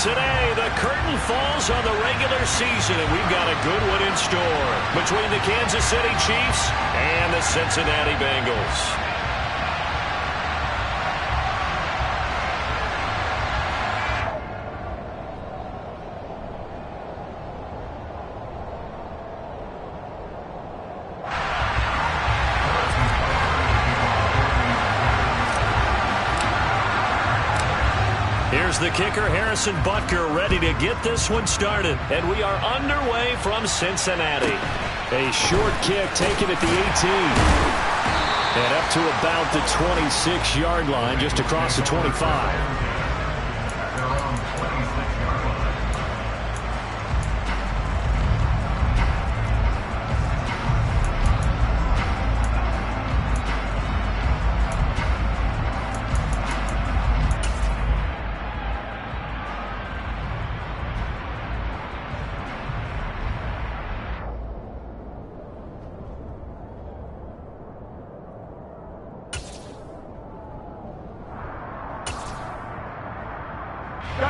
Today, the curtain falls on the regular season, and we've got a good one in store between the Kansas City Chiefs and the Cincinnati Bengals. Here's the kicker, Harrison Butker, ready to get this one started. And we are underway from Cincinnati. A short kick taken at the 18. And up to about the 26-yard line, just across the 25.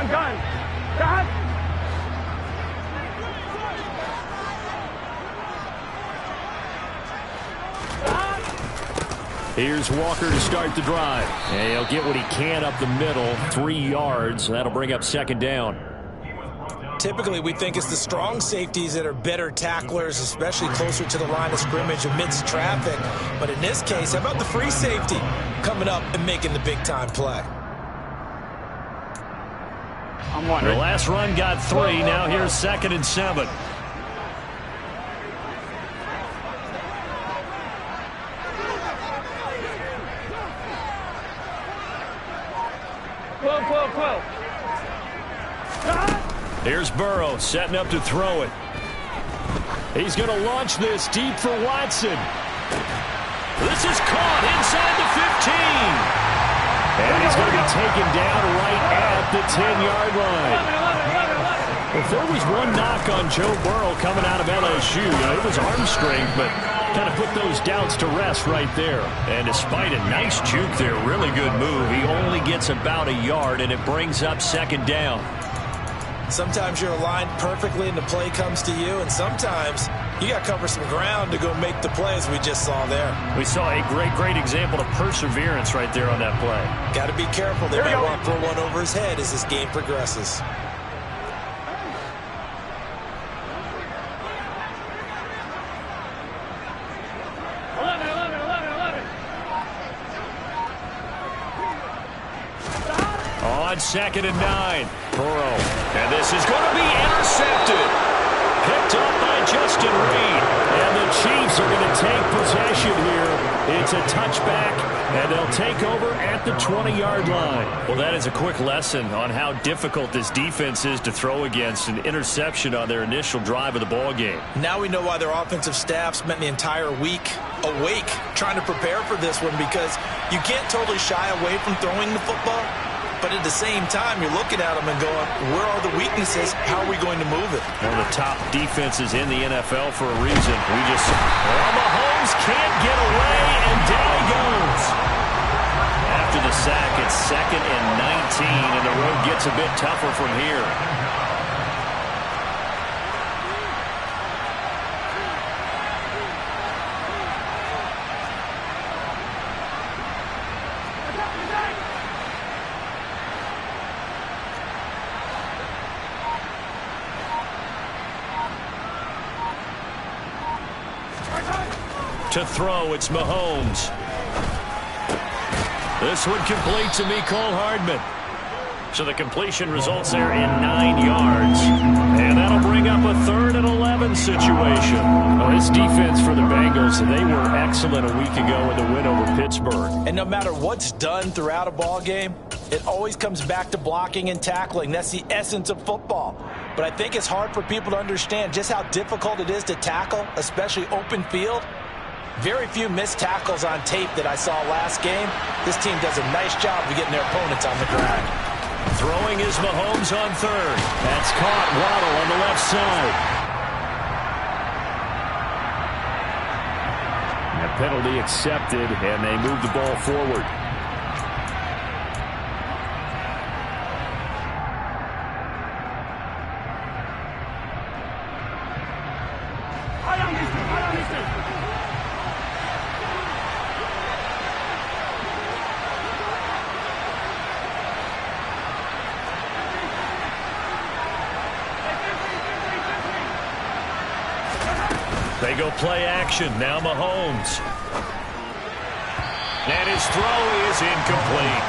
Gun. Here's Walker to start the drive. And he'll get what he can up the middle, 3 yards. That'll bring up second down. Typically, we think it's the strong safeties that are better tacklers, especially closer to the line of scrimmage amidst traffic. But in this case, how about the free safety coming up and making the big-time play? The last run got 3. Now here's 2nd and 7. Here's Burrow setting up to throw it. He's going to launch this deep for Watson. This is caught inside the 15. And he's going to be taken down right at the 10-yard line. If there was one knock on Joe Burrow coming out of LSU, it was arm strength, but kind of put those doubts to rest right there. And despite a nice juke there, really good move, he only gets about a yard, and it brings up second down. Sometimes you're aligned perfectly and the play comes to you, and sometimes you got to cover some ground to go make the play, as we just saw there. We saw a great example of perseverance right there on that play. Got to be careful. They might want to throw one over his head as this game progresses. On 2nd and 9, Burrow. And this is going to be intercepted. Picked up by Justin Reed. And the Chiefs are going to take possession here. It's a touchback, and they'll take over at the 20-yard line. Well, that is a quick lesson on how difficult this defense is to throw against. An interception on their initial drive of the ball game. Now we know why their offensive staff spent the entire week awake trying to prepare for this one, because you can't totally shy away from throwing the football. But at the same time, you're looking at them and going, where are the weaknesses? How are we going to move it? One of the top defenses in the NFL for a reason. Mahomes can't get away, and down he goes. After the sack, it's 2nd and 19, and the road gets a bit tougher from here. To throw, it's Mahomes. This one complete to Mecole Hardman. So the completion results there in 9 yards. And that'll bring up a 3rd and 11 situation. Well, this defense for the Bengals, they were excellent a week ago in the win over Pittsburgh. And no matter what's done throughout a ball game, it always comes back to blocking and tackling. That's the essence of football. But I think it's hard for people to understand just how difficult it is to tackle, especially open field. Very few missed tackles on tape that I saw last game. This team does a nice job of getting their opponents on the ground. Throwing is Mahomes on 3rd. That's caught. Waddle on the left side. A penalty accepted, and they move the ball forward. They go play action. Now Mahomes. And his throw is incomplete.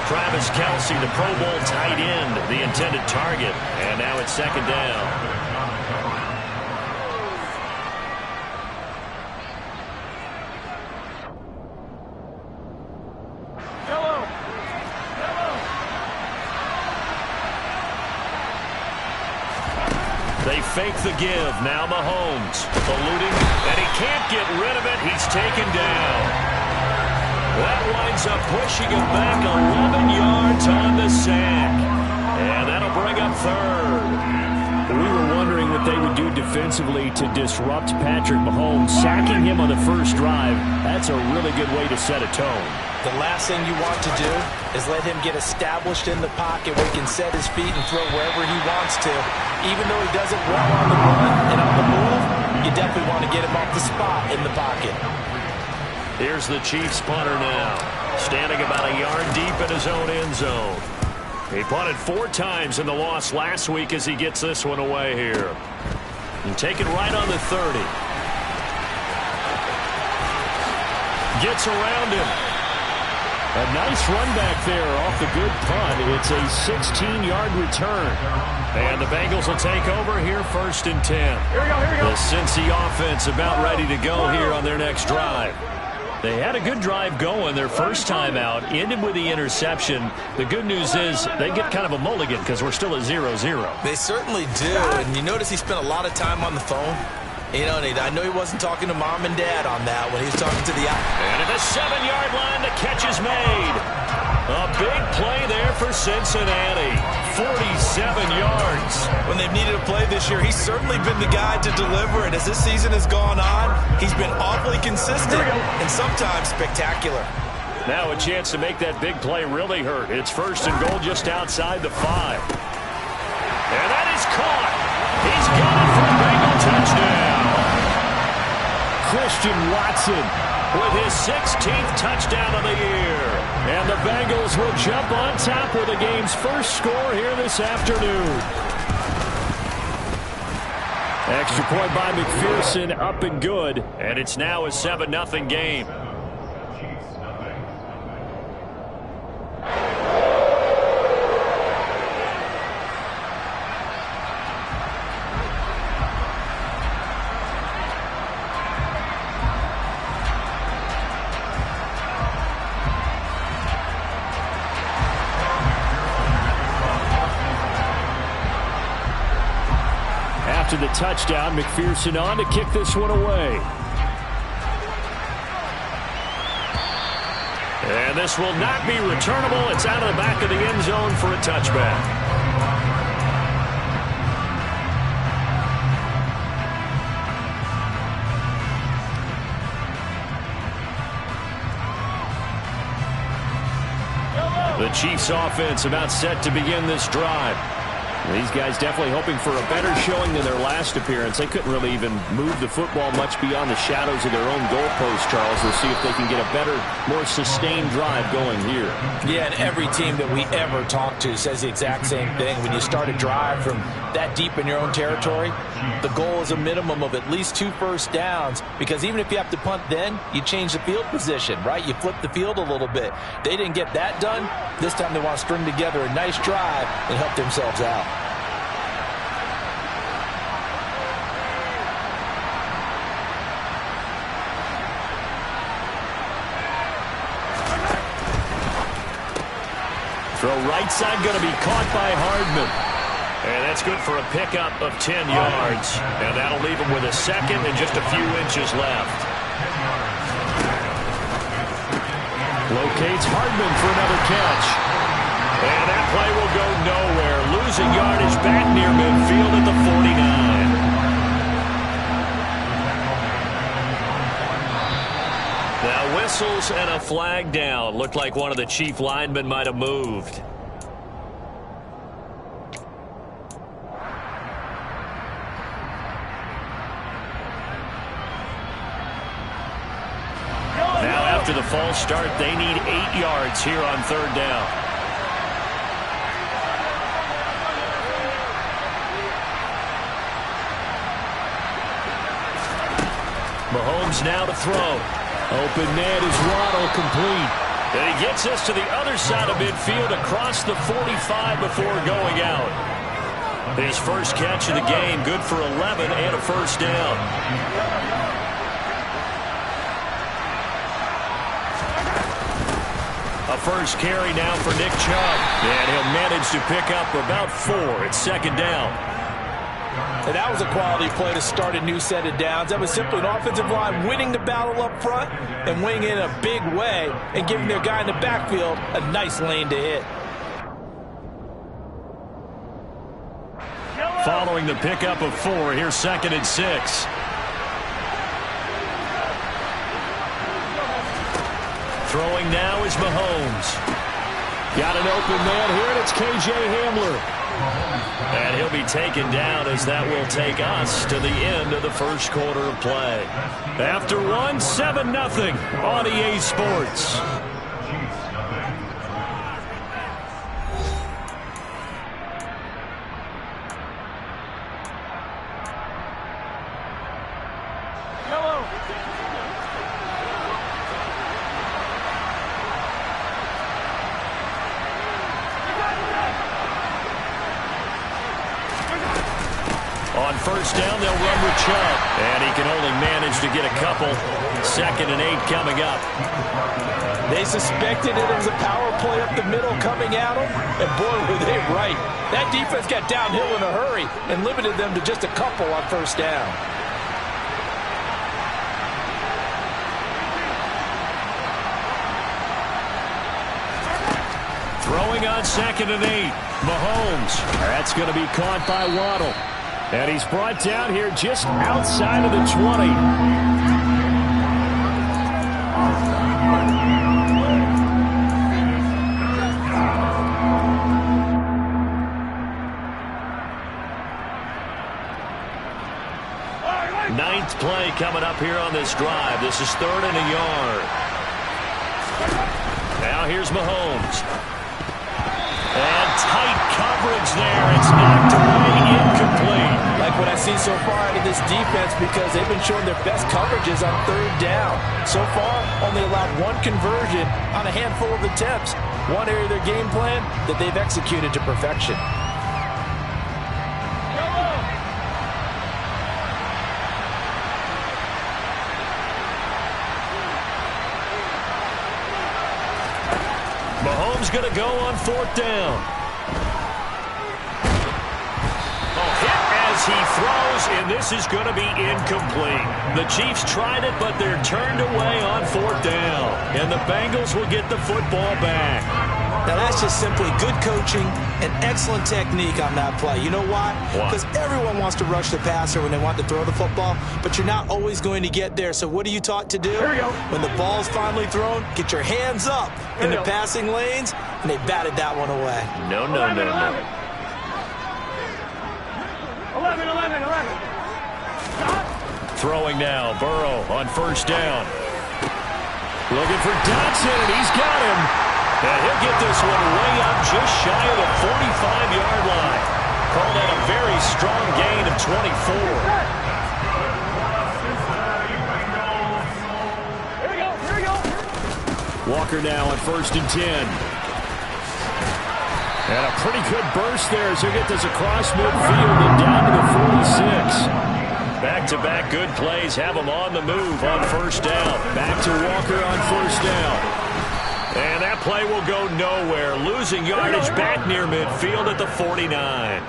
Travis Kelce, the Pro Bowl tight end, the intended target. And now it's second down. They fake the give. Now Mahomes eluding, and he can't get rid of it. He's taken down. That winds up pushing him back 11 yards on the sack. And that'll bring up third. We were wondering what they would do defensively to disrupt Patrick Mahomes. Sacking him on the first drive, that's a really good way to set a tone. The last thing you want to do is let him get established in the pocket where he can set his feet and throw wherever he wants to. Even though he does it well on the run and on the move, you definitely want to get him off the spot in the pocket. Here's the Chiefs punter now, standing about a yard deep in his own end zone. He punted 4 times in the loss last week as he gets this one away here. And take it right on the 30. Gets around him. A nice run back there off the good punt. It's a 16-yard return. And the Bengals will take over here, 1st and 10. The Cincy offense about ready to go here on their next drive. They had a good drive going their first time out, ended with the interception. The good news is they get kind of a mulligan because we're still at 0-0. They certainly do, and you notice he spent a lot of time on the phone. You know, I know he wasn't talking to mom and dad on that when he was talking to the... And at the 7-yard line, the catch is made. A big play there for Cincinnati. 47 yards. When they've needed a play this year, he's certainly been the guy to deliver. And as this season has gone on, he's been awfully consistent and sometimes spectacular. Now a chance to make that big play really hurt. It's 1st and goal just outside the 5. And that is caught. He's got it for a Bengal touchdown. Christian Watson with his 16th touchdown of the year. And the Bengals will jump on top with the game's first score here this afternoon. Extra point by McPherson, up and good. And it's now a 7-0 game. After the touchdown, McPherson on to kick this one away. And this will not be returnable. It's out of the back of the end zone for a touchback. The Chiefs offense about set to begin this drive. These guys definitely hoping for a better showing than their last appearance. They couldn't really even move the football much beyond the shadows of their own goalpost, Charles. We'll see if they can get a better, more sustained drive going here. Yeah, and every team that we ever talk to says the exact same thing. When you start a drive from that deep in your own territory, the goal is a minimum of at least 2 first downs, because even if you have to punt then, you change the field position, right? You flip the field a little bit. They didn't get that done. This time they want to string together a nice drive and help themselves out. Throw right side going to be caught by Hardman. And that's good for a pickup of 10 yards. And that'll leave him with a second and just a few inches left. Locates Hardman for another catch. And that play will go nowhere. Losing yardage back near midfield at the 49. Now whistles and a flag down. Looked like one of the Chief linemen might have moved. Now after the false start, they need 8 yards here on 3rd down. Mahomes now to throw. Open man is Waddle, complete. And he gets us to the other side of midfield across the 45 before going out. His first catch of the game, good for 11 and a first down. A first carry now for Nick Chubb. And he'll manage to pick up about 4 at second down. And that was a quality play to start a new set of downs. That was simply an offensive line winning the battle up front and winning it in a big way and giving their guy in the backfield a nice lane to hit. Following the pickup of 4, here's 2nd and 6. Throwing now is Mahomes. Got an open man here, and it's K.J. Hamler. And he'll be taken down as that will take us to the end of the first quarter of play. After 1, 7-0 on EA Sports. On first down, they'll run with Chubb. And he can only manage to get a couple. 2nd and 8 coming up. They suspected it was a power play up the middle coming at them. And boy, were they right. That defense got downhill in a hurry and limited them to just a couple on first down. Throwing on 2nd and 8. Mahomes. That's going to be caught by Waddle. And he's brought down here just outside of the 20. Ninth play coming up here on this drive. This is 3rd and a yard. Now here's Mahomes. And tight coverage there. It's knocked away, incomplete. Like what I see so far out of this defense, because they've been showing their best coverages on 3rd down. So far, only allowed 1 conversion on a handful of attempts. One area of their game plan that they've executed to perfection. Mahomes going to go on 4th down. Hit as he throws, and this is going to be incomplete. The Chiefs tried it, but they're turned away on 4th down. And the Bengals will get the football back. Now, that's just simply good coaching and excellent technique on that play. You know why? Because everyone wants to rush the passer when they want to throw the football, but you're not always going to get there. So what are you taught to do? Here we go. When the ball's finally thrown, get your hands up in the passing lanes, and they batted that one away. No. 11. Throwing now, Burrow on first down. Looking for Dotson, and he's got him. And he'll get this one way up just shy of the 45-yard line. Called out a very strong gain of 24. Here we go. Walker now on 1st and 10. And a pretty good burst there as he'll get this across midfield and down to the 46. Back-to-back good plays have him on the move on first down. Back to Walker on first down. And that play will go nowhere. Losing yardage back near midfield at the 49.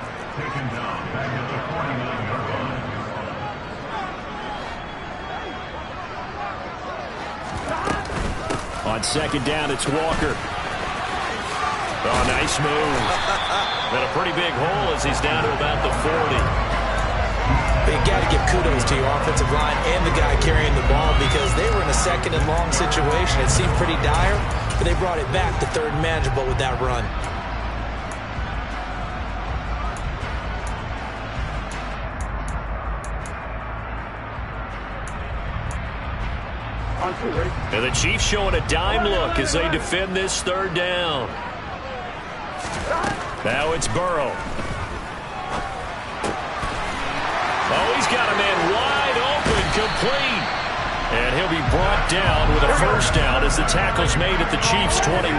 On 2nd down, it's Walker. Oh, nice move. And a pretty big hole as he's down to about the 40. You got to give kudos to your offensive line and the guy carrying the ball, because they were in a 2nd and long situation. It seemed pretty dire, but they brought it back to 3rd and manageable with that run. And the Chiefs showing a dime look as they defend this 3rd down. Now it's Burrow. Oh, he's got a man wide open, complete. brought down with a first down as the tackle's made at the Chiefs' 21.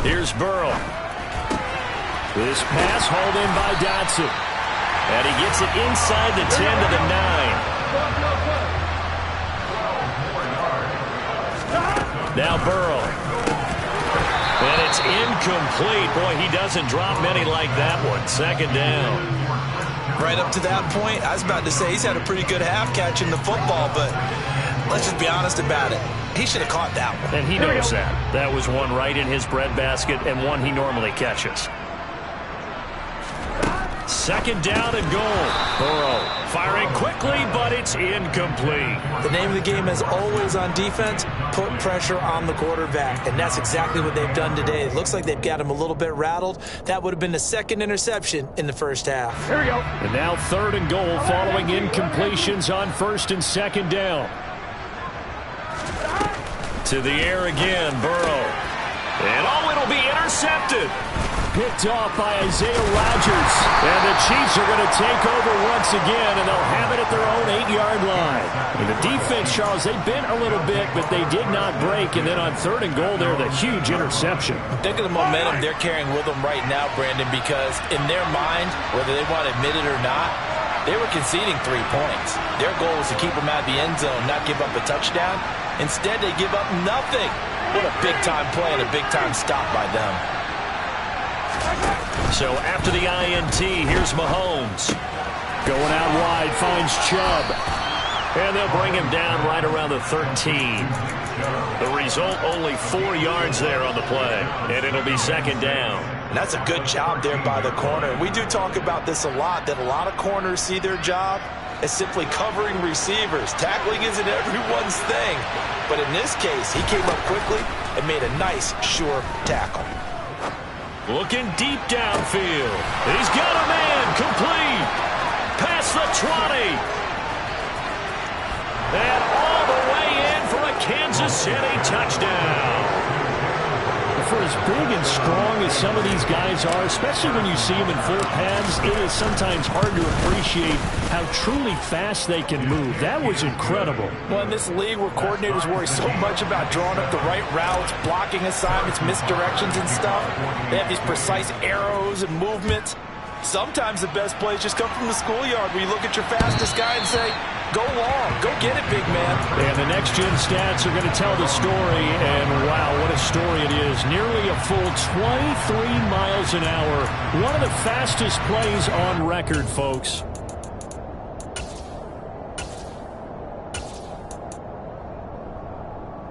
Here's Burrow. This pass hauled in by Dotson. And he gets it inside the 10 to the 9. Now Burrow. And it's incomplete. Boy, he doesn't drop many like that one. Second down. Right up to that point, I was about to say he's had a pretty good half catching the football, but let's just be honest about it. He should have caught that one. And he knows that. That was one right in his breadbasket and one he normally catches. Second down and goal. Burrow firing quickly, but it's incomplete. The name of the game is always on defense, put pressure on the quarterback, and that's exactly what they've done today. It looks like they've got him a little bit rattled. That would have been the second interception in the first half. Here we go. And now third and goal following incompletions on first and second down. To the air again, Burrow. And it'll be intercepted. Picked off by Isaiah Rodgers. And the Chiefs are going to take over once again, and they'll have it at their own 8-yard line. And the defense, Charles, they bent a little bit, but they did not break. And then on third and goal there, the huge interception. Think of the momentum they're carrying with them right now, Brandon, because in their mind, whether they want to admit it or not, they were conceding 3 points. Their goal was to keep them out of the end zone, not give up a touchdown. Instead, they give up nothing. What a big-time play and a big-time stop by them. So after the INT, here's Mahomes. Going out wide, finds Chubb. And they'll bring him down right around the 13. The result, only 4 yards there on the play. And it'll be second down. And that's a good job there by the corner. We do talk about this a lot, that a lot of corners see their job as simply covering receivers. Tackling isn't everyone's thing. But in this case, he came up quickly and made a nice, sure tackle. Looking deep downfield. He's got a man complete. Past the 20. And all the way in for a Kansas City touchdown. For as big and strong as some of these guys are, especially when you see them in full pads, it is sometimes hard to appreciate how truly fast they can move. That was incredible. Well, in this league where coordinators worry so much about drawing up the right routes, blocking assignments, misdirections and stuff, they have these precise arrows and movements. Sometimes the best plays just come from the schoolyard where you look at your fastest guy and say, go long, go get it, big man. And the next-gen stats are going to tell the story, and wow, what a story it is. Nearly a full 23 miles an hour. One of the fastest plays on record, folks.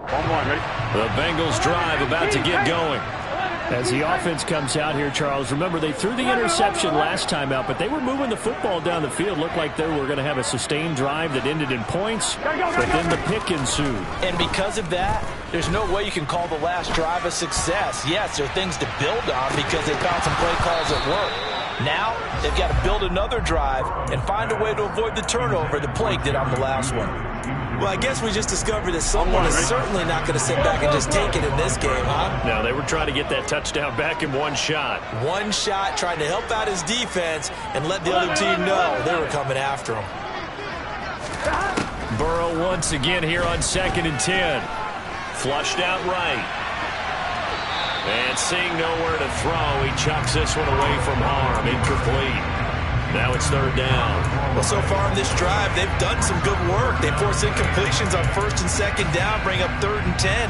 The Bengals drive about to get going. As the offense comes out here, Charles, remember they threw the interception last time out, but they were moving the football down the field. Looked like they were going to have a sustained drive that ended in points, but then the pick ensued. And because of that, there's no way you can call the last drive a success. Yes, there are things to build on because they found some play calls that work. Now, they've got to build another drive and find a way to avoid the turnover that plagued it on the last one. Well, I guess we just discovered that someone is certainly not going to sit back and just take it in this game, huh? No, they were trying to get that touchdown back in one shot. One shot, trying to help out his defense and let the other team know they were coming after him. Burrow once again here on 2nd and 10. Flushed out right. And seeing nowhere to throw, he chucks this one away from harm. Incomplete. Now it's third down. Well, so far in this drive, they've done some good work. They force incompletions on 1st and 2nd down, bring up 3rd and 10.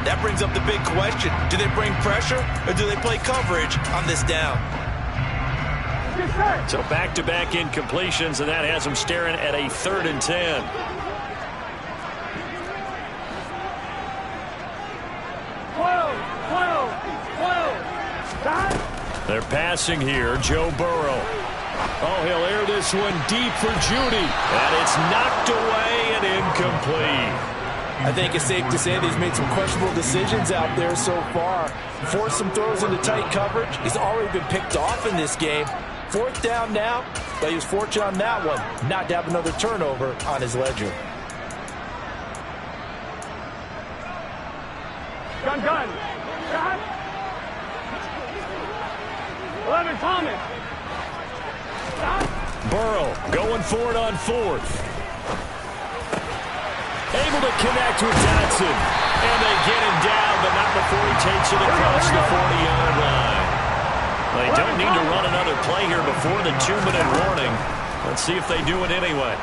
That brings up the big question. Do they bring pressure or do they play coverage on this down? So back-to-back incompletions, and that has them staring at a 3rd and 10. They're passing here. Joe Burrow. Oh, he'll air this one deep for Judy. And it's knocked away and incomplete. I think it's safe to say that he's made some questionable decisions out there so far. Forced some throws into tight coverage. He's already been picked off in this game. 4th down now, but he was fortunate on that one not to have another turnover on his ledger. Gun. Burrow going for it on fourth. Able to connect with Dotson. And they get him down, but not before he takes it across the 40-yard line. They don't need to run another play here before the 2-minute warning. Let's see if they do it anyway.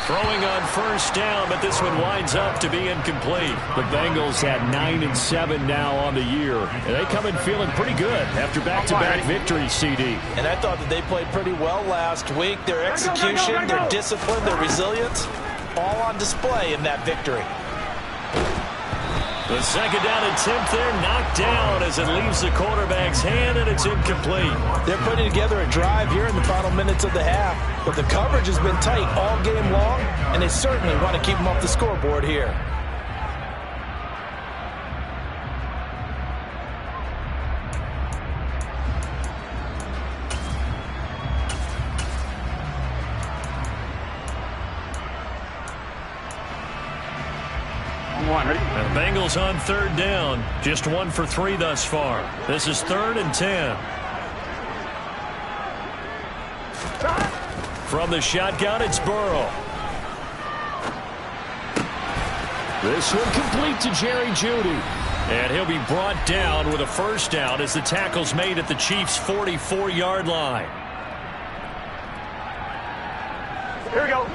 Throwing on first down, but this one winds up to be incomplete. The Bengals at 9-7 now on the year. And they come in feeling pretty good after back-to-back victories, CD. And I thought that they played pretty well last week. Their execution, their discipline, their resilience, all on display in that victory. The second down attempt there knocked down as it leaves the quarterback's hand, and it's incomplete. They're putting together a drive here in the final minutes of the half, but the coverage has been tight all game long, and they certainly want to keep them off the scoreboard here. And the Bengals on third down. Just 1 for 3 thus far. This is 3rd and 10. From the shotgun, it's Burrow. This one complete to Jerry Jeudy. And he'll be brought down with a first down as the tackle's made at the Chiefs' 44-yard line. Here we go.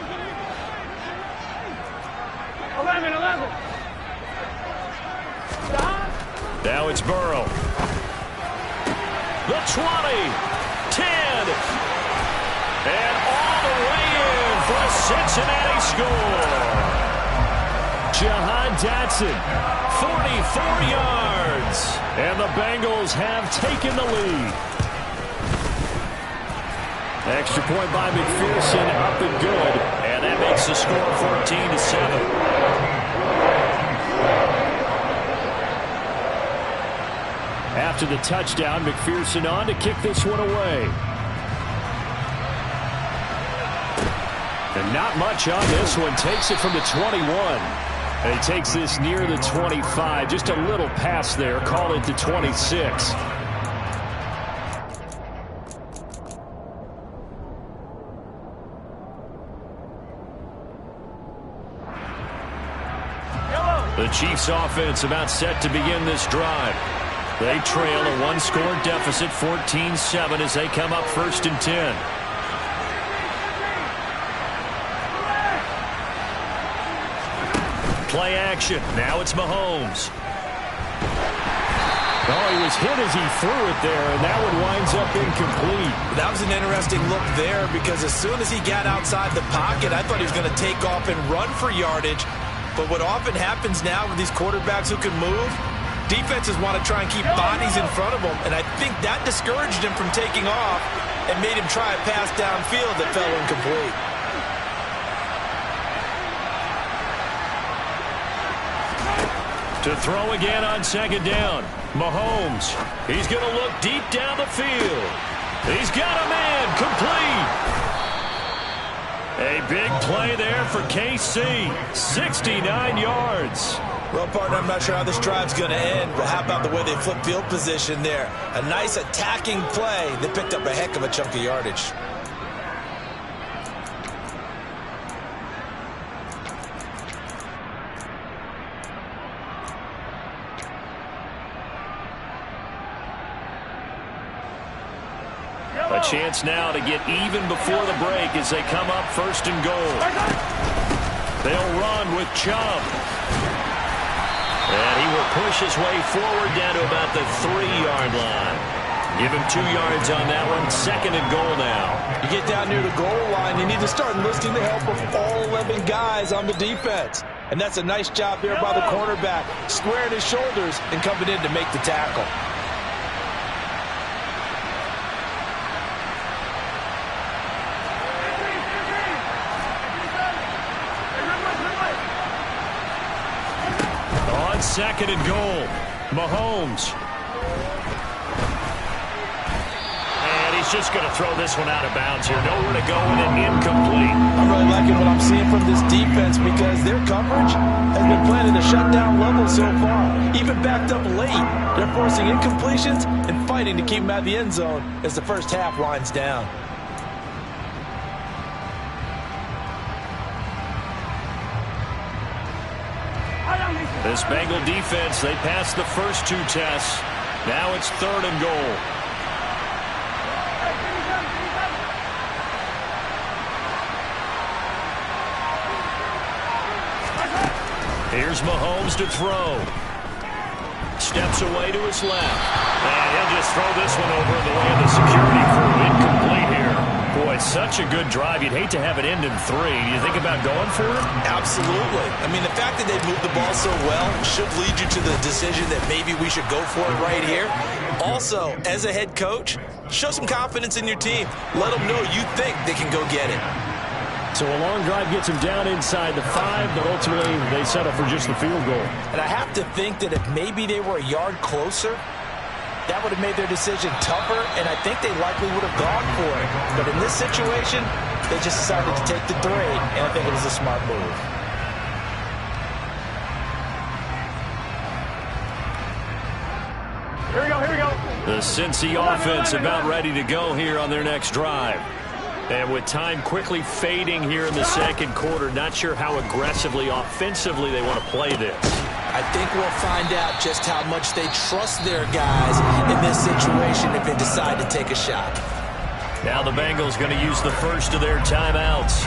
11. Now it's Burrow. The 20, 10, and all the way in for a Cincinnati score. Jahan Dotson, 44 yards. And the Bengals have taken the lead. Extra point by McPherson, up and good. And that makes the score 14-7. After the touchdown, McPherson on to kick this one away. And not much on this one. Takes it from the 21. And he takes this near the 25. Just a little pass there. Call it the 26. The Chiefs offense about set to begin this drive. They trail a one-score deficit, 14-7, as they come up 1st and 10. Play action. Now it's Mahomes. Oh, he was hit as he threw it there, and that one winds up incomplete. That was an interesting look there because as soon as he got outside the pocket, I thought he was going to take off and run for yardage. But what often happens now with these quarterbacks who can move, defenses want to try and keep bodies in front of them, and I think that discouraged him from taking off and made him try a pass downfield that fell incomplete. To throw again on 2nd down. Mahomes. He's going to look deep down the field. He's got a man. Complete. A big play there for KC. 69 yards. Well, partner, I'm not sure how this drive's going to end, but how about the way they flip field position there? A nice attacking play that picked up a heck of a chunk of yardage. A chance now to get even before the break as they come up 1st and goal. They'll run with Chubb. And he will push his way forward down to about the 3-yard line. Give him 2 yards on that one. 2nd and goal now. You get down near the goal line, you need to start enlisting the help of all 11 guys on the defense. And that's a nice job there by the cornerback, squaring his shoulders and coming in to make the tackle. On 2nd and goal, Mahomes. And he's he's just going to throw this one out of bounds here. Nowhere to go with it, incomplete. I'm really liking what I'm seeing from this defense because their coverage has been playing at a shutdown level so far. Even backed up late, they're forcing incompletions and fighting to keep them out of the end zone as the first half winds down. This Bengal defense, they passed the first two tests. Now it's 3rd and goal. Here's Mahomes to throw. Steps away to his left. And he'll just throw this one over the way of the security crew. Incomplete here. Boy, such a good drive. You'd hate to have it end in 3. Do you think about going for it? Absolutely. I mean, the fact that they moved the ball so well should lead you to the decision that maybe we should go for it right here. Also, as a head coach, show some confidence in your team. Let them know you think they can go get it. So a long drive gets them down inside the 5, but ultimately they settle for just the field goal. And I have to think that if maybe they were a yard closer, that would have made their decision tougher, and I think they likely would have gone for it. But in this situation, they just decided to take the 3, and I think it was a smart move. Here we go, here we go. The Cincy offense about ready to go here on their next drive. And with time quickly fading here in the second quarter, not sure how aggressively, offensively they want to play this. I think we'll find out just how much they trust their guys in this situation if they decide to take a shot. Now the Bengals going to use the first of their timeouts,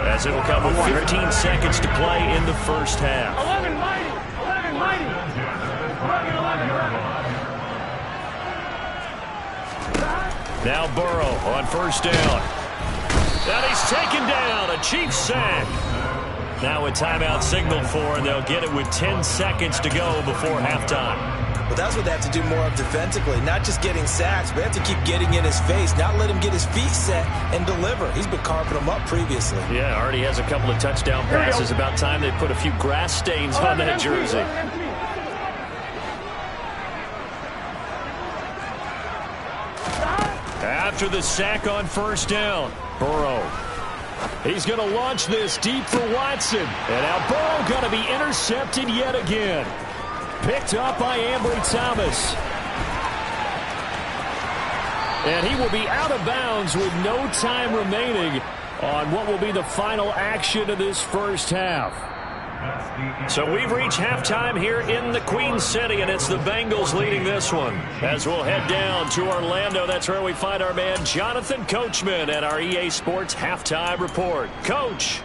as it will come with 15 seconds to play in the first half. 11 mighty, 11 mighty. 11. Now Burrow on first down. And he's taken down, a Chiefs sack. Now a timeout signal for, and they'll get it with 10 seconds to go before halftime. Well, that's what they have to do more of defensively, not just getting sacks, but they have to keep getting in his face, not let him get his feet set and deliver. He's been carving them up previously. Yeah, already has a couple of touchdown passes. About time they put a few grass stains on that jersey. After the sack on first down, Burrow. He's going to launch this deep for Watson. And now Burrow going to be intercepted yet again. Picked up by Ambry Thomas. And he will be out of bounds with no time remaining on what will be the final action of this first half. So we've reached halftime here in the Queen City, and it's the Bengals leading this one. As we'll head down to Orlando, that's where we find our man Jonathan Coachman at our EA Sports Halftime Report. Coach.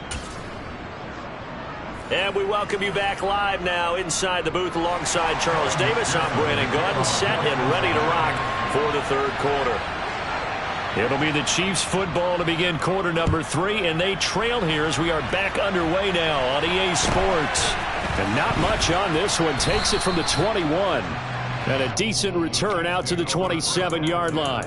And we welcome you back live now inside the booth alongside Charles Davis. I'm Brandon Gordon, set and ready to rock for the third quarter. It'll be the Chiefs football to begin quarter number 3, and they trail here as we are back underway now on EA Sports. And not much on this one. Takes it from the 21. And a decent return out to the 27-yard line.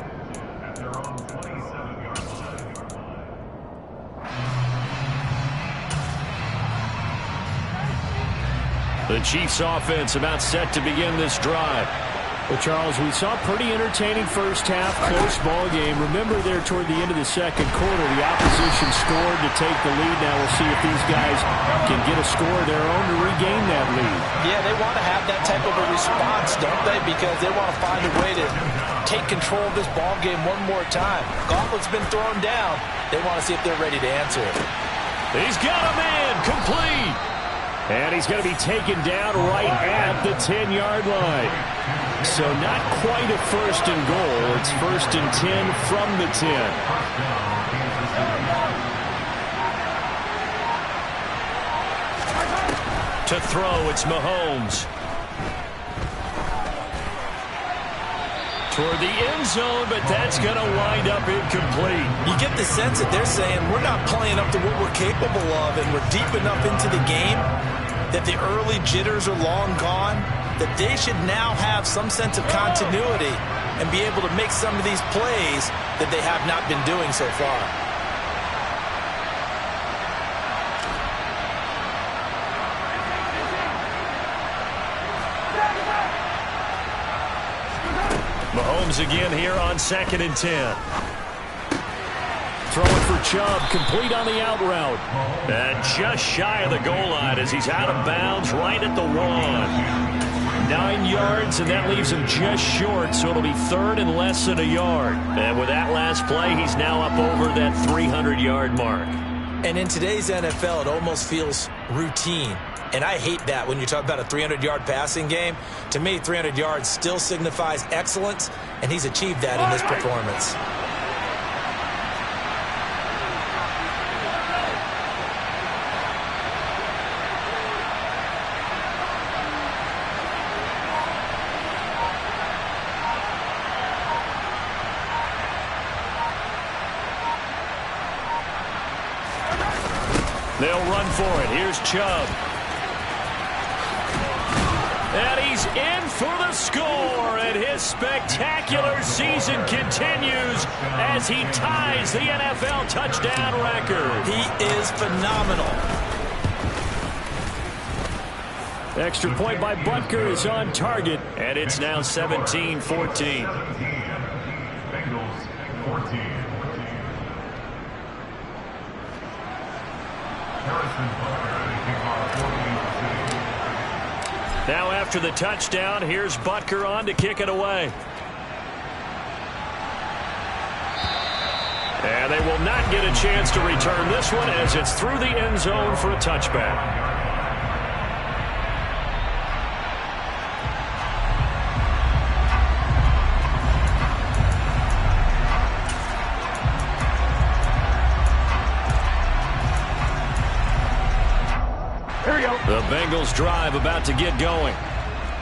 The Chiefs offense about set to begin this drive. Well, Charles, we saw a pretty entertaining first half, close ball game. Remember there toward the end of the second quarter, the opposition scored to take the lead. Now we'll see if these guys can get a score of their own to regain that lead. Yeah, they want to have that type of a response, don't they? Because they want to find a way to take control of this ball game one more time. Gauntlet's been thrown down. They want to see if they're ready to answer it. He's got a man, complete. And he's going to be taken down right at the 10-yard line. So not quite a first and goal. It's first and 10 from the 10. To throw, it's Mahomes. Toward the end zone, but that's going to wind up incomplete. You get the sense that they're saying we're not playing up to what we're capable of, and we're deep enough into the game that the early jitters are long gone, that they should now have some sense of continuity and be able to make some of these plays that they have not been doing so far. Mahomes again here on 2nd and 10. Throwing for Chubb, complete on the out route. And just shy of the goal line as he's out of bounds right at the 1. 9 yards, and that leaves him just short, so it'll be 3rd and less than a yard. And with that last play, he's now up over that 300-yard mark. And in today's NFL, it almost feels routine. And I hate that when you talk about a 300-yard passing game. To me, 300 yards still signifies excellence, and he's achieved that in this performance. They'll run for it. Here's Chubb. And he's in for the score, and his spectacular season continues as he ties the NFL touchdown record. He is phenomenal. Extra point by Butker is on target, and it's now 17-14. Bengals 14. Now after the touchdown, here's Butker on to kick it away. And they will not get a chance to return this one as it's through the end zone for a touchback. The Bengals drive about to get going.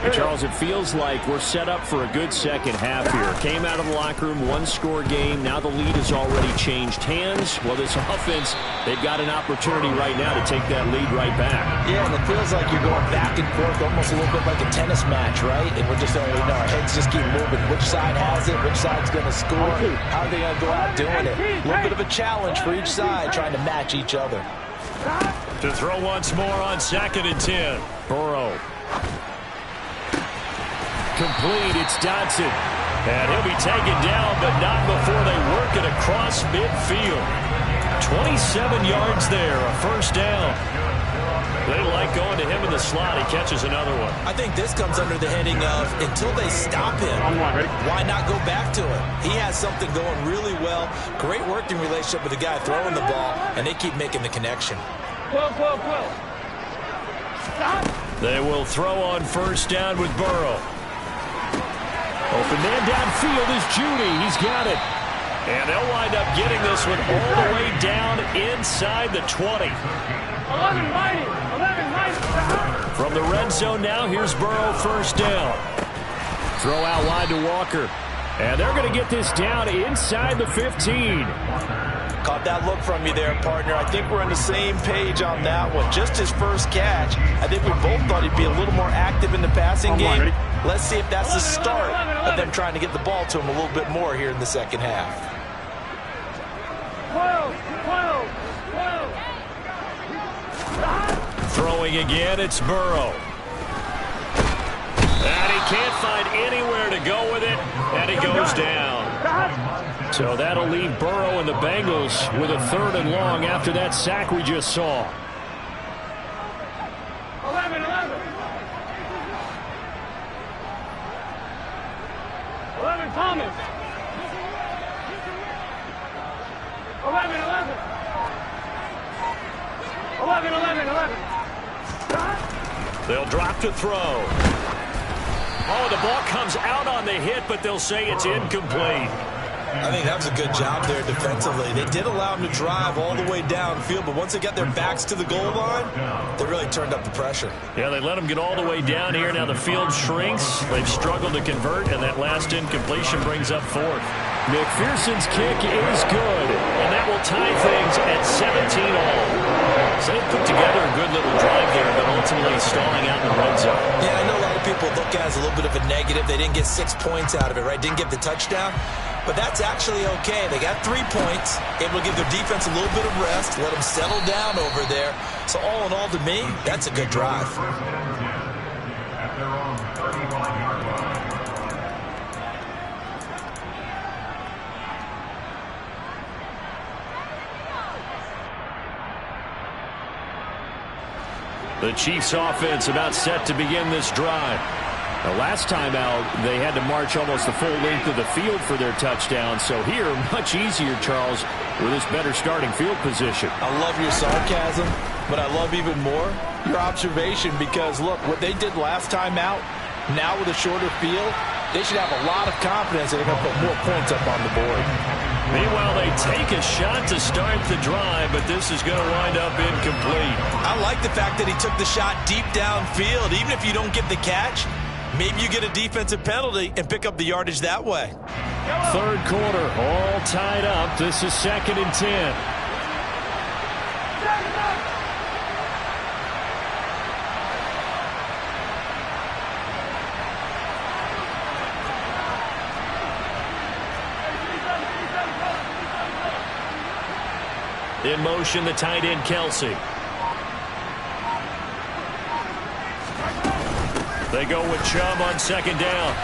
Hey, Charles, it feels like we're set up for a good second half here. Came out of the locker room, one-score game. Now the lead has already changed hands. Well, this offense, they've got an opportunity right now to take that lead right back. Yeah, and it feels like you're going back and forth, almost a little bit like a tennis match, right? And we're just, our heads just keep moving. Which side has it? Which side's going to score? How are they going to go out doing it? A little bit of a challenge for each side, trying to match each other. To throw once more on 2nd and 10. Burrow. Complete, it's Dotson. And he'll be taken down, but not before they work it across midfield. 27 yards there, a first down. They like going to him in the slot. He catches another one. I think this comes under the heading of until they stop him, why not go back to him? He has something going really well. Great working relationship with the guy throwing the ball, and they keep making the connection. They will throw on first down with Burrow. Open man downfield is Judy. He's got it. And they'll wind up getting this one all the way down inside the 20. 11 mighty. From the red zone now, here's Burrow first down. Throw out wide to Walker. And they're going to get this down inside the 15. Caught that look from you there, partner. I think we're on the same page on that one. Just his first catch. I think we both thought he'd be a little more active in the passing game. Let's see if that's the start of them trying to get the ball to him a little bit more here in the second half. 12. Throwing again, it's Burrow. And he can't find anywhere to go with it, and he goes down. So that'll leave Burrow and the Bengals with a 3rd and long after that sack we just saw. 11. 11 Thomas. 11. They'll drop to throw. Oh, the ball comes out on the hit, but they'll say it's incomplete. I think that was a good job there defensively. They did allow him to drive all the way downfield, but once they got their backs to the goal line, they really turned up the pressure. Yeah, they let him get all the way down here. Now the field shrinks. They've struggled to convert, and that last incompletion brings up 4th. McPherson's kick is good, and that will tie things at 17 all. So they put together a good little drive there, but ultimately stalling out in the red zone. Yeah, I know a lot of people look at it as a little bit of a negative. They didn't get 6 points out of it, right? Didn't get the touchdown. But that's actually okay. They got 3 points, able to give their defense a little bit of rest, let them settle down over there. So all in all, to me, that's a good drive. The Chiefs offense about set to begin this drive. The last time out, they had to march almost the full length of the field for their touchdown. So here, much easier, Charles, with this better starting field position. I love your sarcasm, but I love even more your observation because, look, what they did last time out, now with a shorter field, they should have a lot of confidence that they're going to put more points up on the board. Meanwhile, they take a shot to start the drive, but this is going to wind up incomplete. I like the fact that he took the shot deep downfield. Even if you don't get the catch, maybe you get a defensive penalty and pick up the yardage that way. Third quarter, all tied up. This is 2nd and 10. In motion, the tight end, Kelsey. They go with Chubb on 2nd down.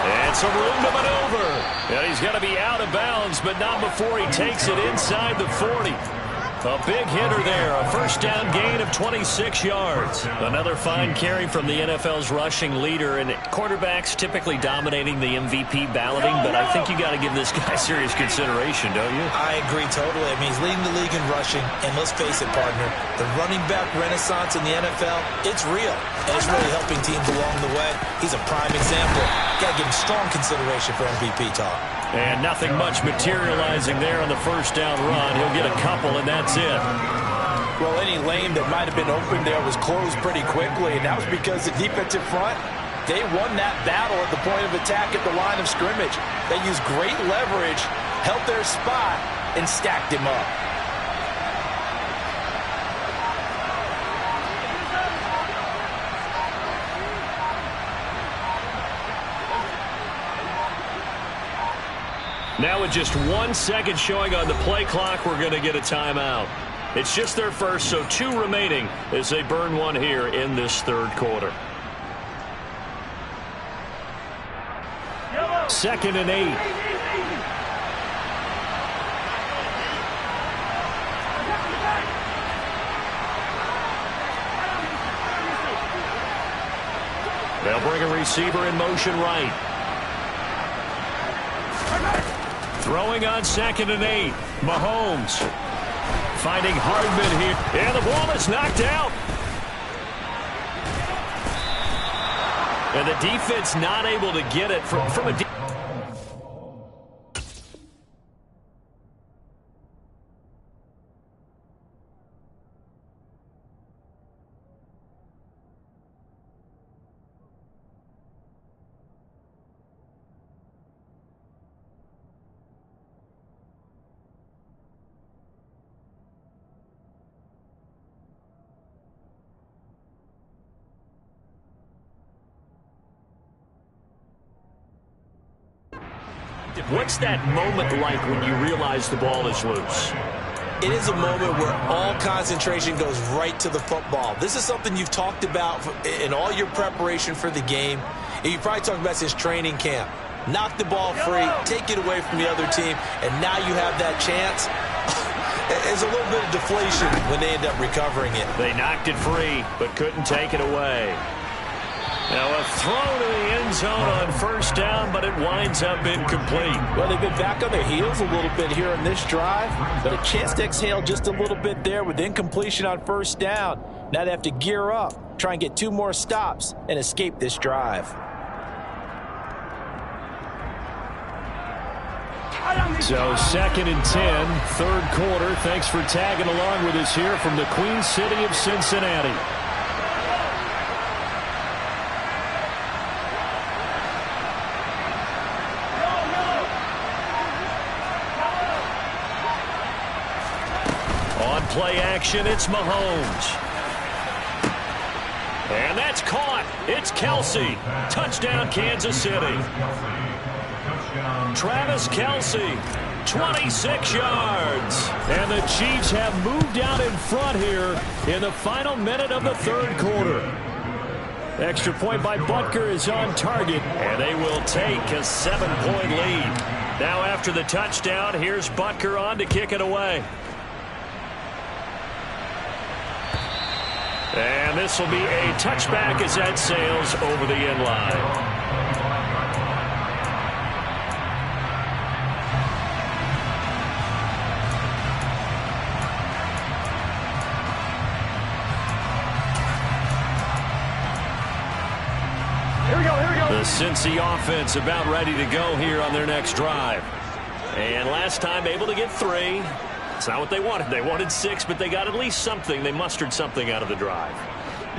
And some room to maneuver. And he's got to be out of bounds, but not before he takes it inside the 40. A big hitter there. A first down gain of 26 yards. Another fine carry from the NFL's rushing leader. And quarterbacks typically dominating the MVP balloting, but I think you got to give this guy serious consideration, don't you? I agree totally. I mean, he's leading the league in rushing. And let's face it, partner, the running back renaissance in the NFL, it's real. And it's really helping teams along the way. He's a prime example. Got to give him strong consideration for MVP talk. And nothing much materializing there on the first down run. He'll get a couple, and that's it. Well, any lane that might have been open there was closed pretty quickly, and that was because the defensive front, they won that battle at the point of attack at the line of scrimmage. They used great leverage, held their spot, and stacked him up. Now with just 1 second showing on the play clock, we're going to get a timeout. It's just their first, so 2 remaining as they burn one here in this third quarter. 2nd and 8. They'll bring a receiver in motion right. Throwing on 2nd and 8. Mahomes finding Hardman here. And the ball is knocked out. And the defense not able to get it from a... What's that moment like when you realize the ball is loose? It is a moment where all concentration goes right to the football. This is something you've talked about in all your preparation for the game. And you probably talked about since training camp. Knock the ball free, take it away from the other team, and now you have that chance. There's a little bit of deflation when they end up recovering it. They knocked it free, but couldn't take it away. Now a throw to the end zone on first down, but it winds up incomplete. Well, they've been back on their heels a little bit here on this drive, but a chance to exhale just a little bit there with incompletion on first down. Now they have to gear up, try and get 2 more stops, and escape this drive. So 2nd and 10, third quarter. Thanks for tagging along with us here from the Queen City of Cincinnati. Play action, it's Mahomes. And that's caught. It's Kelsey. Touchdown, Kansas City. Travis Kelsey, 26 yards. And the Chiefs have moved out in front here in the final minute of the third quarter. Extra point by Butker is on target, and they will take a 7-point lead. Now after the touchdown, here's Butker on to kick it away. this will be a touchback as that sails over the end line. The Cincy offense about ready to go here on their next drive. And last time able to get 3. It's not what they wanted. They wanted 6, but they got at least something. They mustered something out of the drive.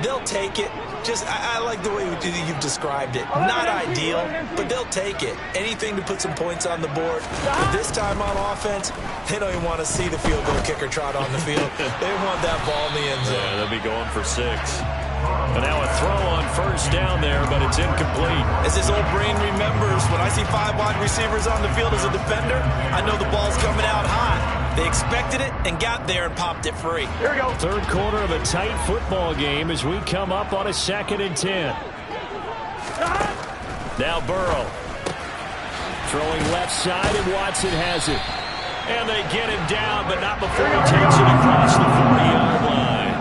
They'll take it. I like the way you've described it. Not ideal, but they'll take it. Anything to put some points on the board. But this time on offense, they don't even want to see the field goal kicker trot on the field. They want that ball in the end zone. Yeah, they'll be going for 6. And now a throw on first down there, but it's incomplete. As his old brain remembers, when I see 5 wide receivers on the field as a defender, I know the ball's coming out high. They expected it and got there and popped it free. Here we go. Third quarter of a tight football game as we come up on a 2nd and 10. Now Burrow. Throwing left side, and Watson has it. And they get him down, but not before he takes it across the 40-yard line.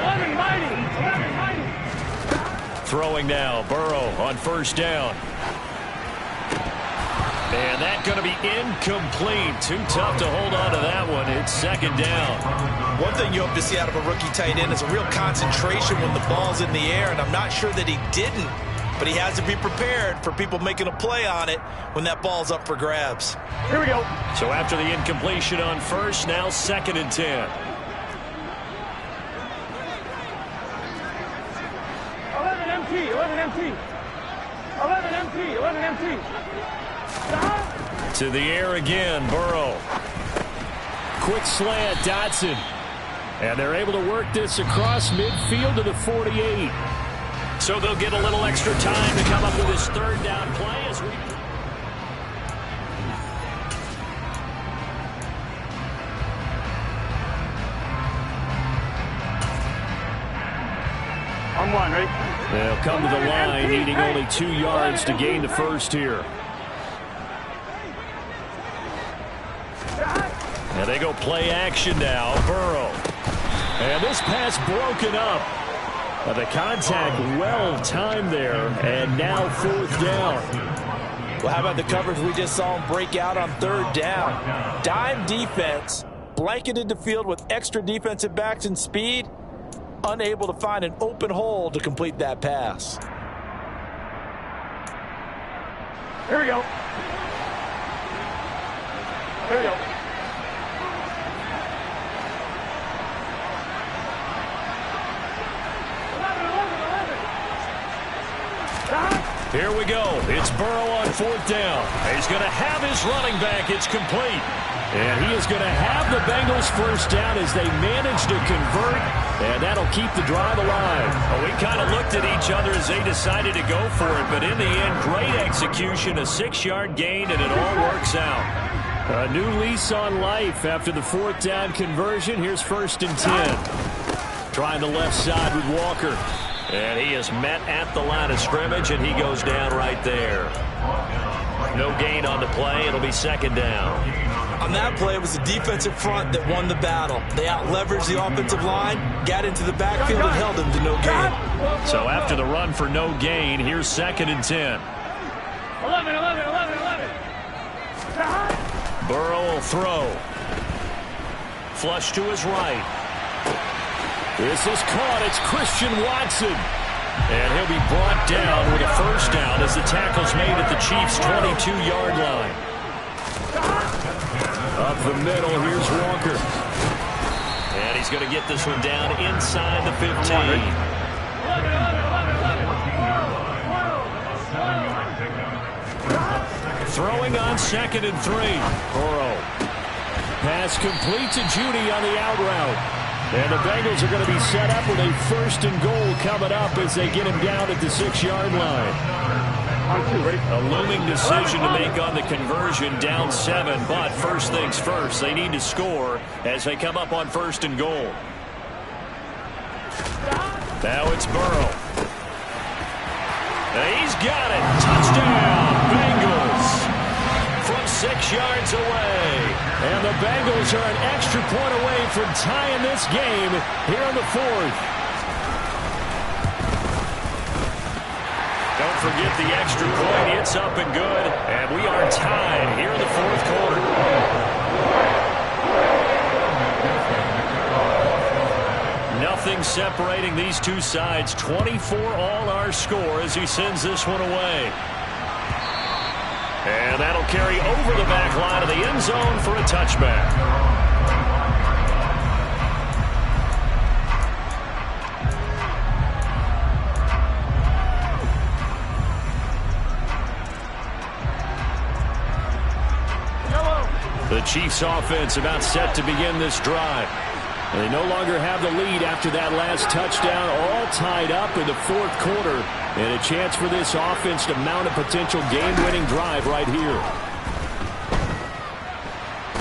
11 mighty. 11 mighty. Throwing now, Burrow on first down. And that's going to be incomplete. Too tough to hold on to that one. It's 2nd down. One thing you hope to see out of a rookie tight end is a real concentration when the ball's in the air, and I'm not sure that he didn't, but he has to be prepared for people making a play on it when that ball's up for grabs. Here we go. So after the incompletion on first, now 2nd and 10. 11 MT. 11 MT. 11 MT. 11 MT. To the air again, Burrow. Quick slant, Dotson. And they're able to work this across midfield to the 48. So they'll get a little extra time to come up with his 3rd down play as we... On 1, ready? They'll come to the line, needing only 2 yards to gain the first here. And they go play action now. Burrow. And this pass broken up. The contact well timed there. And now 4th down. Well, how about the coverage we just saw him break out on 3rd down? Dime defense, blanketed the field with extra defensive backs and speed, unable to find an open hole to complete that pass. Here we go. Here we go. Here we go. It's Burrow on 4th down. He's going to have his running back. It's complete. And he is going to have the Bengals first down as they manage to convert. And that'll keep the drive alive. Well, we kind of looked at each other as they decided to go for it. But in the end, great execution, a 6-yard gain, and it all works out. A new lease on life after the 4th down conversion. Here's 1st and 10. Trying the left side with Walker. And he is met at the line of scrimmage, and he goes down right there. No gain on the play. It'll be 2nd down. On that play, it was the defensive front that won the battle. They out-leveraged the offensive line, got into the backfield, and held him to no gain. So after the run for no gain, here's 2nd and 10. 11, 11, 11, 11. Burrow will throw. Flush to his right. This is caught. It's Christian Watson. And he'll be brought down with a first down as the tackle's made at the Chiefs' 22-yard line. Up the middle, here's Walker. And he's going to get this one down inside the 15. Throwing on 2nd and 3. Burrow. Pass complete to Judy on the out route. And the Bengals are going to be set up with a 1st and goal coming up as they get him down at the 6-yard line. A looming decision to make on the conversion, down 7. But first things first, they need to score as they come up on 1st and goal. Now it's Burrow. And he's got it. Touchdown, Bengals. From 6 yards away. And the Bengals are an extra point away from tying this game here in the 4th. won't forget the extra point. It's up and good. And we are tied here in the fourth quarter. Nothing separating these two sides. 24 all our score as he sends this one away. And that'll carry over the back line of the end zone for a touchback. The Chiefs offense about set to begin this drive. They no longer have the lead after that last touchdown, all tied up in the fourth quarter. And a chance for this offense to mount a potential game-winning drive right here.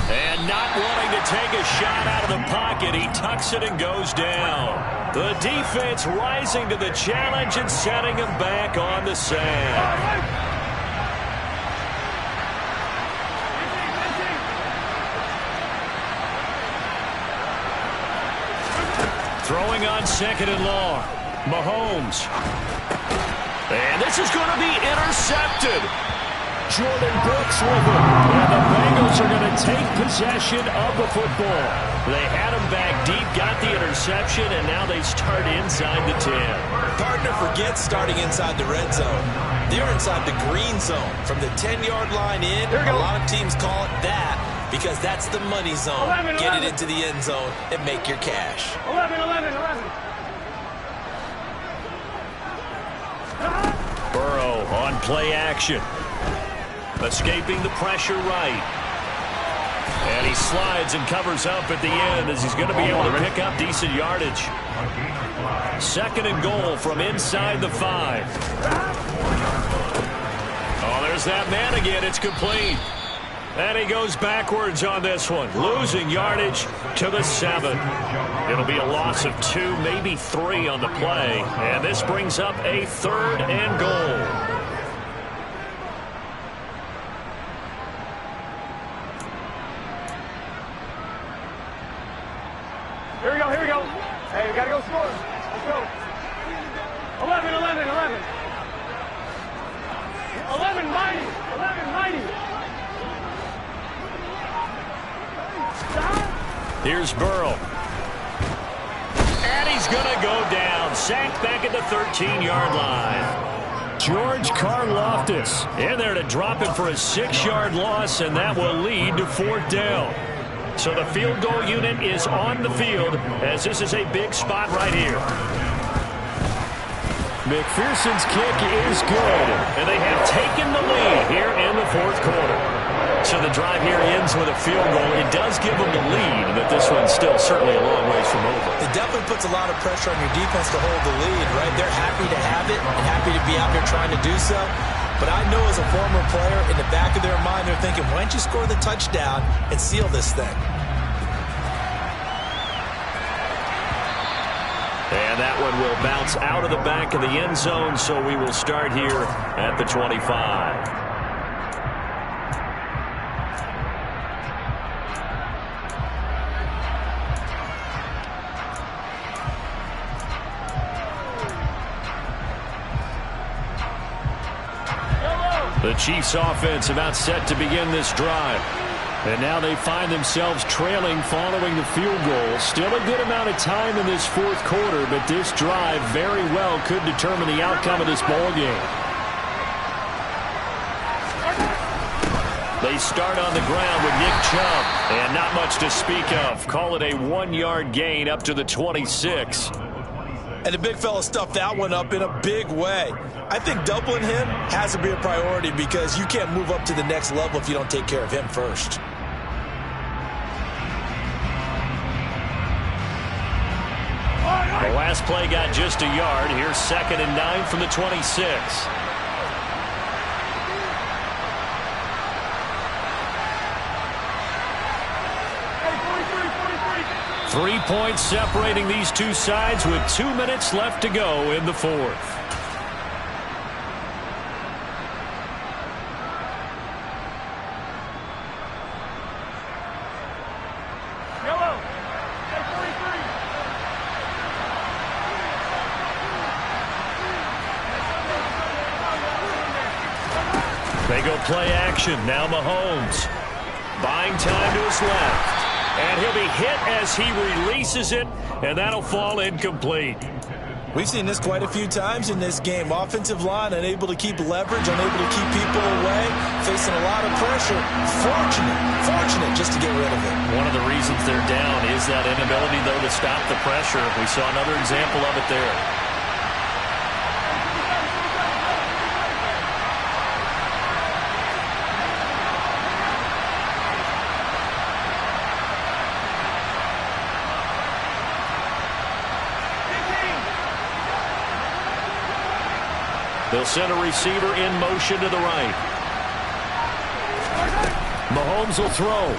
And not wanting to take a shot out of the pocket, he tucks it and goes down. The defense rising to the challenge and setting him back on the sand. Throwing on second and long. Mahomes. And this is going to be intercepted. Jordan Brooks with it. And the Bengals are going to take possession of the football. They had him back deep, got the interception, and now they start inside the 10. Partner forgets starting inside the red zone. They're inside the green zone. From the 10-yard line in, a lot of teams call it that because that's the money zone. 11. Get it into the end zone and make your cash. 11. Burrow on play action. Escaping the pressure right. And he slides and covers up at the end as he's going to be able to pick up decent yardage. Second and goal from inside the 5. Oh, there's that man again. It's complete. And he goes backwards on this one, losing yardage to the 7. It'll be a loss of 2, maybe 3 on the play. And this brings up a third and goal. Here we go. Hey, we got to go score. Let's go. 11. 11, mighty. 11, mighty. Here's Burrow. And he's going to go down. Sacked back at the 13-yard line. George Karlaftis in there to drop him for a 6-yard loss, and that will lead to fourth down. So the field goal unit is on the field as this is a big spot right here. McPherson's kick is good, and they have taken the lead here in the fourth quarter. So the drive here ends with a field goal. It does give them the lead, but this one's still certainly a long ways from over. It definitely puts a lot of pressure on your defense to hold the lead, right? They're happy to have it and happy to be out there trying to do so. But I know as a former player, in the back of their mind, they're thinking, why don't you score the touchdown and seal this thing? And that one will bounce out of the back of the end zone, so we will start here at the 25. The Chiefs offense about set to begin this drive. And now they find themselves trailing following the field goal. Still a good amount of time in this fourth quarter, but this drive very well could determine the outcome of this ball game. They start on the ground with Nick Chubb, and not much to speak of. Call it a 1-yard gain up to the 26. And the big fella stuffed that one up in a big way. I think doubling him has to be a priority because you can't move up to the next level if you don't take care of him first. The last play got just a yard. Here's 2nd and 9 from the 26. 3 points separating these two sides with 2 minutes left to go in the fourth. They go play action. Now Mahomes. Buying time to his left. And he'll be hit as he releases it, and that'll fall incomplete. We've seen this quite a few times in this game. Offensive line unable to keep leverage, unable to keep people away, facing a lot of pressure. Fortunate just to get rid of it. One of the reasons they're down is that inability, though, to stop the pressure. We saw another example of it there. They'll send a receiver in motion to the right. Mahomes will throw.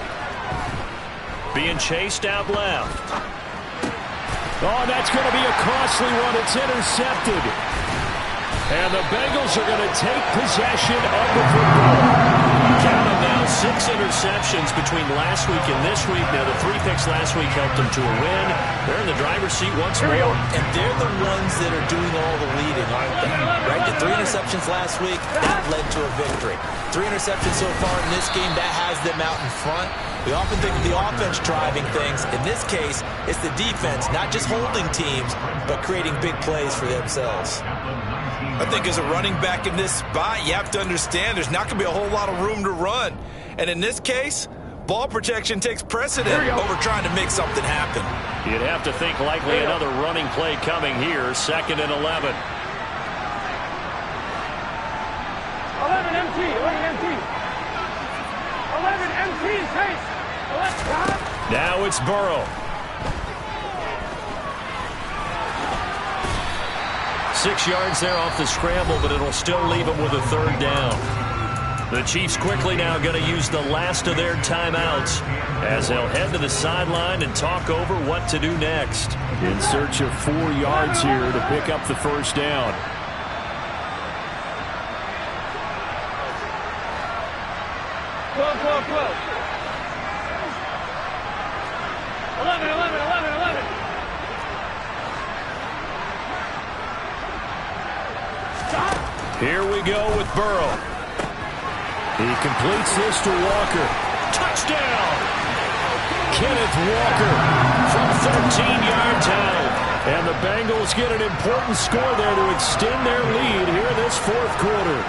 Being chased out left. Oh, that's going to be a costly one. It's intercepted. And the Bengals are going to take possession of the football. Count them now, 6 interceptions between last week and this week. Now, the 3 picks last week helped them to a win. They're in the driver's seat once more. And they're the ones that are doing all the leading, aren't they? Right? The 3 interceptions last week, that led to a victory. 3 interceptions so far in this game, that has them out in front. We often think of the offense driving things. In this case, it's the defense, not just holding teams, but creating big plays for themselves. I think as a running back in this spot, you have to understand there's not going to be a whole lot of room to run. And in this case, ball protection takes precedent over trying to make something happen. You'd have to think likely another running play coming here, 2nd and 11. 11 MT, 11 MT. 11 MT is chase. Now it's Burrow. 6 yards there off the scramble, but it'll still leave him with a 3rd down. The Chiefs quickly now going to use the last of their timeouts as they'll head to the sideline and talk over what to do next. In search of 4 yards here to pick up the 1st down. Close. 11. Here we go with Burrow. He completes this to Walker. Touchdown! Kenneth Walker from 13 yards out. And the Bengals get an important score there to extend their lead here in this 4th quarter.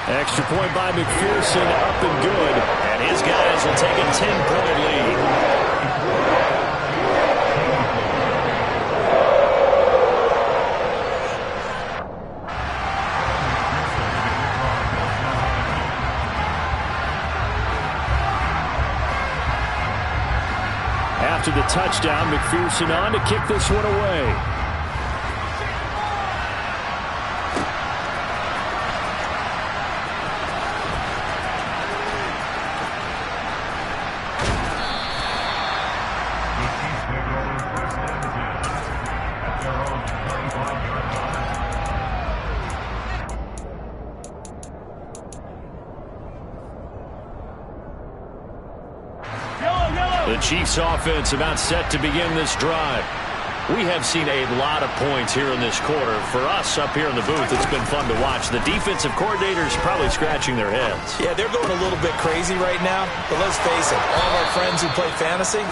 Extra point by McPherson, up and good. And his guys will take a 10-point lead. After the touchdown, McPherson on to kick this one away. The Chiefs offense about set to begin this drive. We have seen a lot of points here in this quarter. For us up here in the booth, it's been fun to watch. The defensive coordinators probably scratching their heads. Yeah, they're going a little bit crazy right now. But let's face it, all of our friends who play fantasy,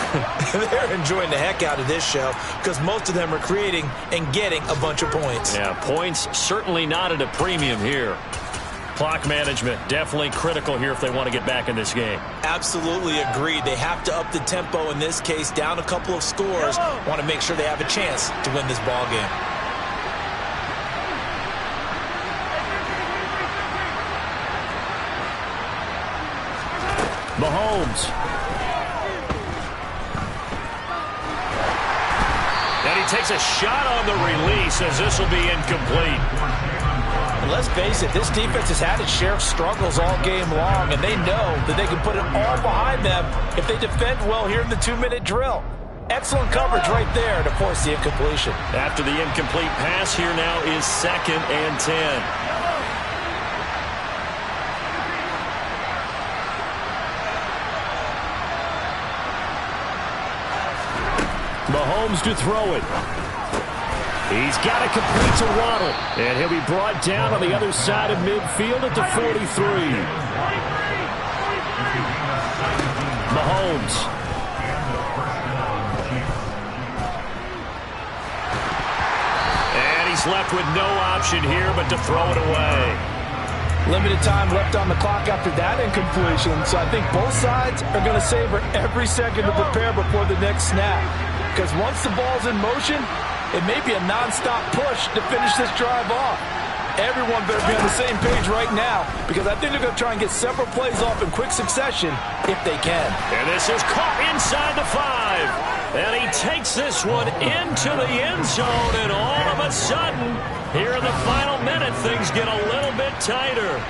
they're enjoying the heck out of this show because most of them are creating and getting a bunch of points. Yeah, points certainly not at a premium here. Clock management definitely critical here if they want to get back in this game. Absolutely agreed. They have to up the tempo in this case, down a couple of scores. Want to make sure they have a chance to win this ball game. Mahomes. And he takes a shot on the release as this will be incomplete. And let's face it, this defense has had its share of struggles all game long, and they know that they can put it all behind them if they defend well here in the 2-minute drill. Excellent coverage right there to force the incompletion. After the incomplete pass, here now is 2nd and 10. Mahomes to throw it. He's got to complete to Waddle. And he'll be brought down on the other side of midfield at the 43. Mahomes. And he's left with no option here but to throw it away. Limited time left on the clock after that incompletion, so I think both sides are going to savor every second to prepare before the next snap. Because once the ball's in motion, it may be a non-stop push to finish this drive off. Everyone better be on the same page right now, because I think they're going to try and get several plays off in quick succession if they can. And this is caught inside the 5. And he takes this one into the end zone, and all of a sudden, here in the final minute, things get a little bit tighter.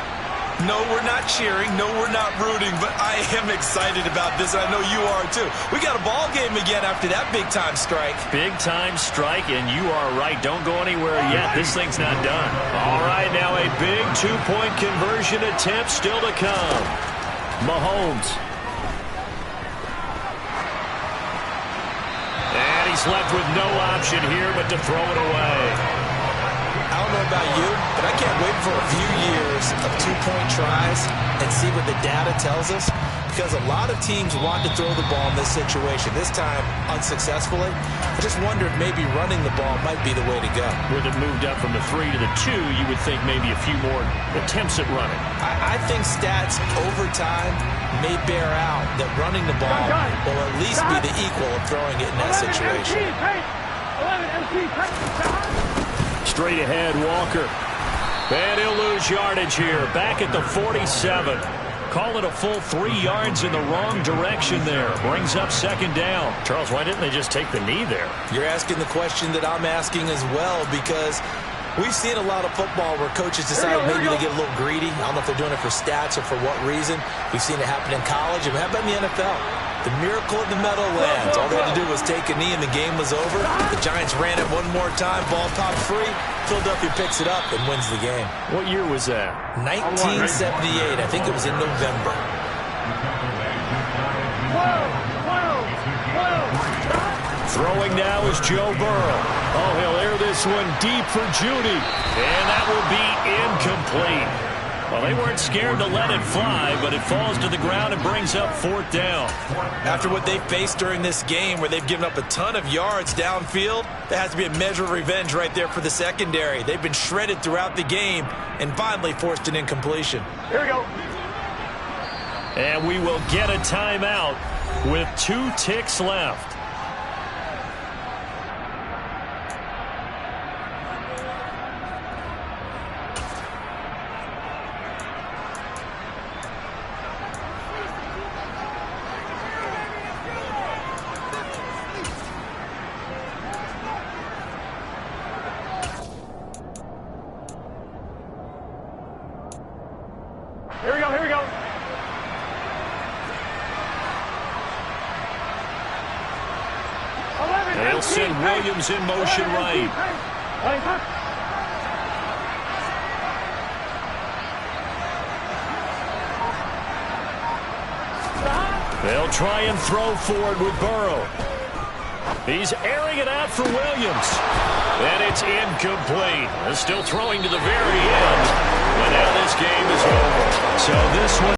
No, we're not cheering. No, we're not rooting, but I am excited about this. I know you are, too. We got a ball game again after that big-time strike. Big-time strike, and you are right. Don't go anywhere yet. This thing's not done. All right, now a big two-point conversion attempt still to come. Mahomes. And he's left with no option here but to throw it away. I don't know about you, but I can't wait for a few years of two-point tries and see what the data tells us, because a lot of teams want to throw the ball in this situation. This time, unsuccessfully. I just wonder if maybe running the ball might be the way to go. With it moved up from the 3 to the 2, you would think maybe a few more attempts at running. I think stats over time may bear out that running the ball will at least be the equal of throwing it in that situation. Straight ahead, Walker. And he'll lose yardage here. Back at the 47. Call it a full 3 yards in the wrong direction there. Brings up second down. Charles, why didn't they just take the knee there? You're asking the question that I'm asking as well, because we've seen a lot of football where coaches decide maybe to get a little greedy. I don't know if they're doing it for stats or for what reason. We've seen it happen in college, and how about in the NFL? The miracle of the Meadowlands. All they had to do was take a knee and the game was over. The Giants ran it one more time. Ball popped free. Philadelphia picks it up and wins the game. What year was that? 1978. I think it was in November. Throwing now is Joe Burrow. Oh, he'll air this one deep for Judy. And that will be incomplete. Well, they weren't scared to let it fly, but it falls to the ground and brings up 4th down. After what they faced during this game, where they've given up a ton of yards downfield, there has to be a measure of revenge right there for the secondary. They've been shredded throughout the game and finally forced an incompletion. Here we go. And we will get a timeout with 2 ticks left. Here we go, here we go. They'll send Williams in motion right. They'll try and throw forward with Burrow. He's airing it out for Williams. And it's incomplete. Still throwing to the very end.